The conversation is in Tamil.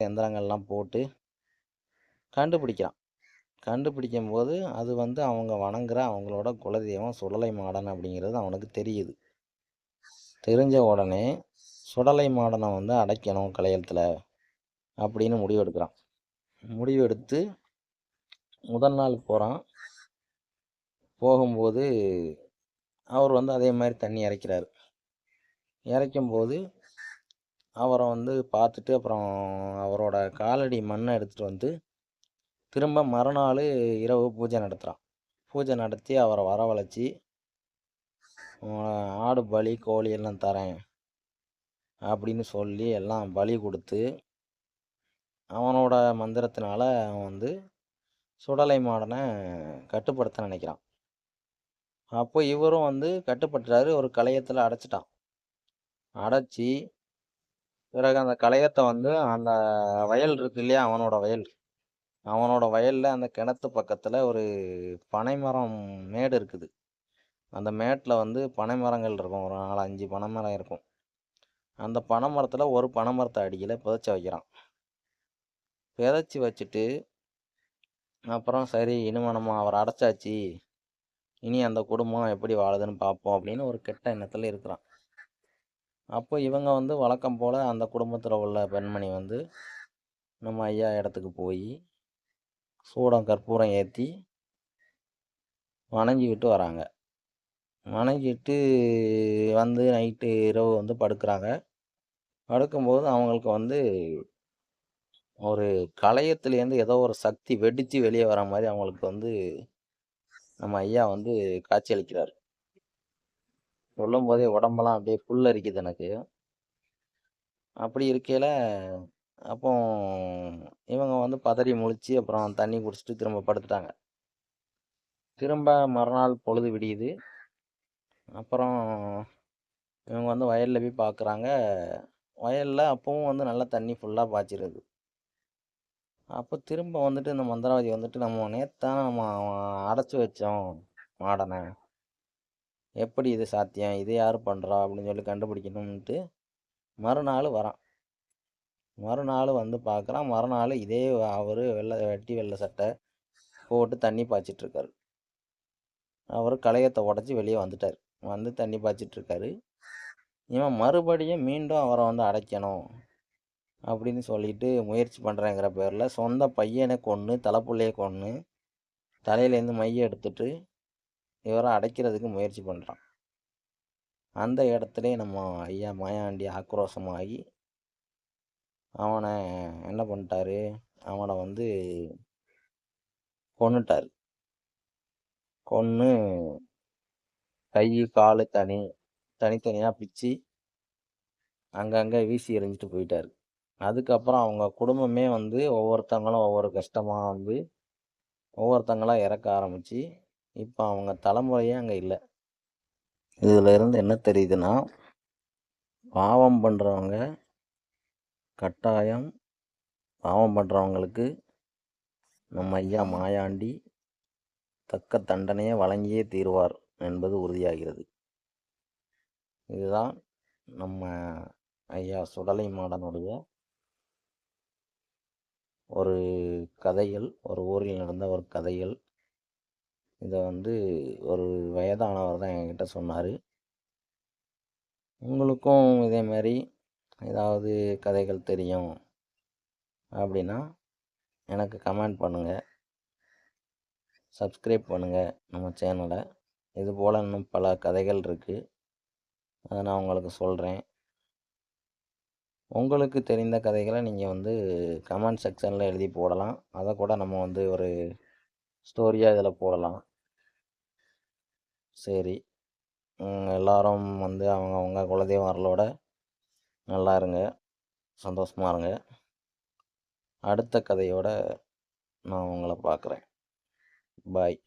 எந்திரங்கள்லாம் போட்டு கண்டுபிடிக்கிறான். கண்டுபிடிக்கும்போது அது வந்து அவங்க வணங்குற அவங்களோட குலதெய்வம் சுடலை மாடன் அப்படிங்கிறது அவனுக்கு தெரியுது. தெரிஞ்ச உடனே சுடலை மாடனை வந்து அடைக்கணும் கலையத்துல அப்படின்னு முடிவெடுக்கிறான். முடிவெடுத்து முதல் நாள் போகிறான். போகும்போது அவர் வந்து அதே மாதிரி தண்ணி இறைக்கிறாரு. இறைக்கும்போது அவரை வந்து பார்த்துட்டு அப்புறம் அவரோட காலடி மண்ணை எடுத்துகிட்டு வந்து திரும்ப மறுநாள் இரவு பூஜை நடத்துகிறான். பூஜை நடத்தி அவரை வரவழைச்சி ஆடு பலி கோழி எல்லாம் தரேன் அப்படின்னு சொல்லி எல்லாம் பலி கொடுத்து அவனோட மந்திரத்தினால அவன் வந்து சுடலை மாடனை கட்டுப்படுத்த நினைக்கிறான். அப்போ இவரும் வந்து கட்டுப்பட்டுறாரு. ஒரு கலையத்தில் அடைச்சிட்டான். அடைச்சி பிறகு அந்த கலையத்தை வந்து அந்த வயல் இருக்கு இல்லையா, அவனோட வயலில் அந்த கிணத்து பக்கத்தில் ஒரு பனைமரம் மேடு இருக்குது. அந்த மேட்டில் வந்து பனை மரங்கள் இருக்கும். ஒரு 4-5 பனை மரம் இருக்கும். அந்த பனை மரத்தில் ஒரு பனை மரத்தை அடியில் புதைச்சி வைக்கிறான். புதைச்சி வச்சுட்டு அப்புறம் சரி இனிமே நம்ம அவரை அடைச்சாச்சு, இனி அந்த குடும்பம் எப்படி வாழுதுன்னு பார்ப்போம் அப்படின்னு ஒரு கெட்ட எண்ணத்தில் இருக்கிறான். அப்போ இவங்க வந்து வழக்கம் போல் அந்த குடும்பத்தில் உள்ள பெண்மணி வந்து நம்ம ஐயா இடத்துக்கு போய் சூடம் கற்பூரம் ஏற்றி வணங்கிக்கிட்டு வராங்க. வணங்கிட்டு வந்து நைட்டு இரவு வந்து படுக்கிறாங்க. படுக்கும்போது அவங்களுக்கு வந்து ஒரு கலயத்துலேருந்து ஏதோ ஒரு சக்தி வெடித்து வெளியே வர மாதிரி அவங்களுக்கு வந்து நம்ம ஐயா வந்து காட்சி அளிக்கிறார். சொல்லும் போதே உடம்பெல்லாம் அப்படியே புல்லரிக்குது எனக்கு. அப்படி இருக்கையில் அப்போ இவங்க வந்து பதறி முழிச்சு அப்புறம் தண்ணி குடிச்சிட்டு திரும்ப படுத்துட்டாங்க. திரும்ப மறுநாள் பொழுது விடியுது. அப்புறம் இவங்க வந்து வயலில் போய் பார்க்குறாங்க. வயலில் அப்பவும் வந்து நல்லா தண்ணி ஃபுல்லாக பாய்ச்சிருது. அப்போ திரும்ப வந்துட்டு இந்த மந்திரவாதி வந்துட்டு நம்ம நேத்தான் நம்ம அடைச்சி வச்சோம் மாடனை, எப்படி இது சாத்தியம், இது யார் பண்ணுறா அப்படின்னு சொல்லி கண்டுபிடிக்கணும்ன்ட்டு மறுநாள் வரான். மறுநாள் வந்து பார்க்குறான். மறுநாள் இதே அவர் வெள்ளை சட்டை போட்டு தண்ணி பாய்ச்சிட்ருக்காரு. அவர் கலையத்தை உடச்சி வெளியே வந்துட்டார். வந்து தண்ணி பாய்ச்சிட்ருக்காரு. இவன் மறுபடியும் மீண்டும் அவரை வந்து அடைக்கணும் அப்படின்னு சொல்லிட்டு முயற்சி பண்ணுறேங்கிற பேரில் சொந்த பையனை கொன்று தலைப்புள்ளையை கொன்று தலையிலேருந்து மைய எடுத்துட்டு இவரை அடைக்கிறதுக்கு முயற்சி பண்ணுறான். அந்த இடத்துல நம்ம ஐயா மாயாண்டி ஆக்ரோஷமாகி அவனை என்ன பண்ணிட்டாரு, அவனை வந்து கொன்னுட்டார். கொன்று கை கால் தனித்தனியாக பிச்சு அங்கங்கே வீசி எறிஞ்சிட்டு போயிட்டார். அதுக்கப்புறம் அவங்க குடும்பமே வந்து ஒவ்வொருத்தங்களும் ஒவ்வொரு கஷ்டமாக வந்து ஒவ்வொருத்தங்களாக இறக்க ஆரம்பித்து இப்போ அவங்க தலைமுறையே அங்கே இல்லை. இதில் இருந்து என்ன தெரியுதுன்னா, பாவம் பண்ணுறவங்க கட்டாயம் பாவம் பண்ணுறவங்களுக்கு நம்ம ஐயா மாயாண்டி தக்க தண்டனையை வழங்கியே தீர்வார் என்பது உறுதியாகிறது. இதுதான் நம்ம ஐயா சுடலை மாடனுடைய ஒரு கதைகள், ஒரு ஊரில் நடந்த ஒரு கதைகள். இதை வந்து ஒரு வயதானவர் தான் என்கிட்ட சொன்னார். உங்களுக்கும் இதே மாதிரி ஏதாவது கதைகள் தெரியும் அப்படின்னா எனக்கு கமெண்ட் பண்ணுங்கள், சப்ஸ்கிரைப் பண்ணுங்கள் நம்ம சேனலை. இது போல் இன்னும் பல கதைகள் இருக்குது, அதை நான் உங்களுக்கு சொல்கிறேன். உங்களுக்கு தெரிந்த கதைகளை நீங்கள் வந்து கமெண்ட் செக்ஷனில் எழுதி போடலாம். அதை கூட நம்ம வந்து ஒரு ஸ்டோரியாக இதில் போடலாம். சரி, எல்லாரும் வந்து அவங்கவுங்க குலதெய்வம் அருளோட நல்லா இருங்க, சந்தோஷமாக இருங்க. அடுத்த கதையோட நான் உங்களை பார்க்குறேன். பாய்.